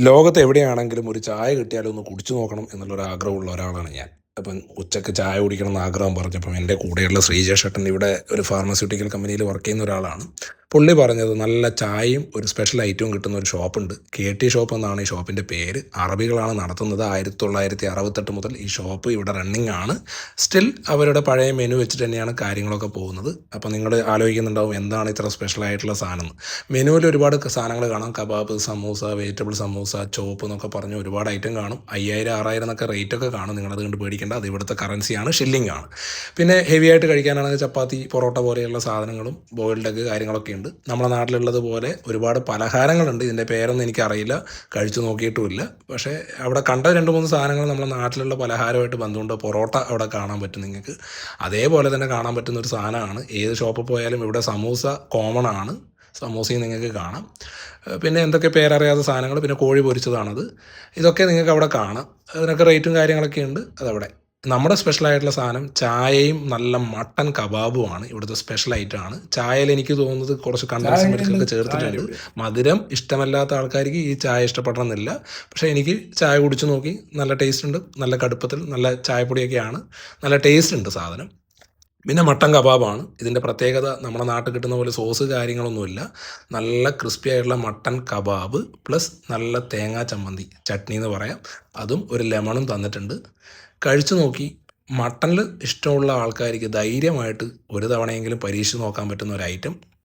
ലോകത്ത് എവിടെയാണെങ്കിലും ഒരു ചായ കിട്ടിയാലും ഒന്ന് കുടിച്ചു നോക്കണം എന്നുള്ളൊരു ആഗ്രഹമുള്ള ഒരാളാണ് ഞാൻ. അപ്പം ഉച്ചയ്ക്ക് ചായ കുടിക്കണം എന്ന് ആഗ്രഹം പറഞ്ഞപ്പം എൻ്റെ കൂടെയുള്ള ശ്രീജേഷ് ഏട്ടൻ ഇവിടെ ഒരു ഫാർമസ്യൂട്ടിക്കൽ കമ്പനിയിൽ വർക്ക് ചെയ്യുന്ന ഒരാളാണ്. പുള്ളി പറഞ്ഞത് നല്ല ചായയും ഒരു സ്പെഷ്യൽ ഐറ്റവും കിട്ടുന്ന ഒരു ഷോപ്പുണ്ട്. KT ഷോപ്പ് എന്നാണ് ഈ ഷോപ്പിൻ്റെ പേര്. അറബികളാണ് നടത്തുന്നത്. 1968 മുതൽ ഈ ഷോപ്പ് ഇവിടെ റണ്ണിങ് ആണ്. സ്റ്റിൽ അവരുടെ പഴയ മെനു വെച്ചിട്ട് തന്നെയാണ് കാര്യങ്ങളൊക്കെ പോകുന്നത്. അപ്പോൾ നിങ്ങൾ ആലോചിക്കുന്നുണ്ടാവും എന്താണ് ഇത്ര സ്പെഷ്യൽ ആയിട്ടുള്ള സാധനം എന്ന്. മെനുവിൽ ഒരുപാട് സാധനങ്ങൾ കാണാം. കബാബ്, സമൂസ, വെജിറ്റബിൾ സമൂസ, ചോപ്പ് എന്നൊക്കെ പറഞ്ഞ് ഒരുപാട് ഐറ്റം കാണും. 5000, 6000 എന്നൊക്കെ റേറ്റൊക്കെ കാണും. നിങ്ങളത് കണ്ട് പേടിക്കേണ്ട. അത് ഇവിടുത്തെ കറൻസിയാണ്, ഷില്ലിംഗ് ആണ്. പിന്നെ ഹെവി ആയിട്ട് കഴിക്കാനാണെങ്കിൽ ചപ്പാത്തി, പൊറോട്ട പോലെയുള്ള സാധനങ്ങളും ബോയിൽഡ് എഗ് കാര്യങ്ങളൊക്കെ ഉണ്ട്. നമ്മുടെ നാട്ടിലുള്ളത് പോലെ ഒരുപാട് പലഹാരങ്ങളുണ്ട്. ഇതിൻ്റെ പേരൊന്നും എനിക്കറിയില്ല, കഴിച്ചു നോക്കിയിട്ടുമില്ല. പക്ഷേ അവിടെ കണ്ട 2-3 സാധനങ്ങൾ നമ്മുടെ നാട്ടിലുള്ള പലഹാരമായിട്ട് ബന്ധമുണ്ട്. പൊറോട്ട അവിടെ കാണാൻ പറ്റും നിങ്ങൾക്ക്. അതേപോലെ തന്നെ കാണാൻ പറ്റുന്ന ഒരു സാധനമാണ്. ഏത് ഷോപ്പിൽ പോയാലും ഇവിടെ സമൂസ കോമൺ ആണ്. സമൂസയും നിങ്ങൾക്ക് കാണാം. പിന്നെ എന്തൊക്കെ പേരറിയാത്ത സാധനങ്ങൾ, പിന്നെ കോഴി പൊരിച്ചതാണത്. ഇതൊക്കെ നിങ്ങൾക്ക് അവിടെ കാണാം. അതിനൊക്കെ റേറ്റും കാര്യങ്ങളൊക്കെ ഉണ്ട്. അതവിടെ നമ്മുടെ സ്പെഷ്യലായിട്ടുള്ള സാധനം ചായയും നല്ല മട്ടൻ കബാബുമാണ് ഇവിടുത്തെ സ്പെഷ്യൽ ഐറ്റമാണ്. ചായയിൽ എനിക്ക് തോന്നുന്നത് കുറച്ച് കണ്ടൻസ് മിൽക്കൊക്കെ ചേർത്തിട്ടുണ്ട്. മധുരം ഇഷ്ടമല്ലാത്ത ആൾക്കാർക്ക് ഈ ചായ ഇഷ്ടപ്പെടണമെന്നില്ല. പക്ഷേ എനിക്ക് ചായ കുടിച്ച് നോക്കി, നല്ല ടേസ്റ്റ് ഉണ്ട്. നല്ല കടുപ്പത്തിൽ നല്ല ചായപ്പൊടിയൊക്കെയാണ്. നല്ല ടേസ്റ്റ് ഉണ്ട് സാധനം. പിന്നെ മട്ടൻ കബാബാണ് ഇതിൻ്റെ പ്രത്യേകത. നമ്മുടെ നാട്ടിൽ കിട്ടുന്ന പോലെ സോസ് കാര്യങ്ങളൊന്നുമില്ല. നല്ല ക്രിസ്പി ആയിട്ടുള്ള മട്ടൻ കബാബ് പ്ലസ് നല്ല തേങ്ങാ ചമ്മന്തി, ചട്നി എന്ന് പറയാം. അതും ഒരു ലെമണും തന്നിട്ടുണ്ട്. കഴിച്ചു നോക്കി. മട്ടനിൽ ഇഷ്ടമുള്ള ആൾക്കാർക്ക് ധൈര്യമായിട്ട് ഒരു തവണയെങ്കിലും പരീക്ഷിച്ച് നോക്കാൻ പറ്റുന്ന ഒരു ഐറ്റം.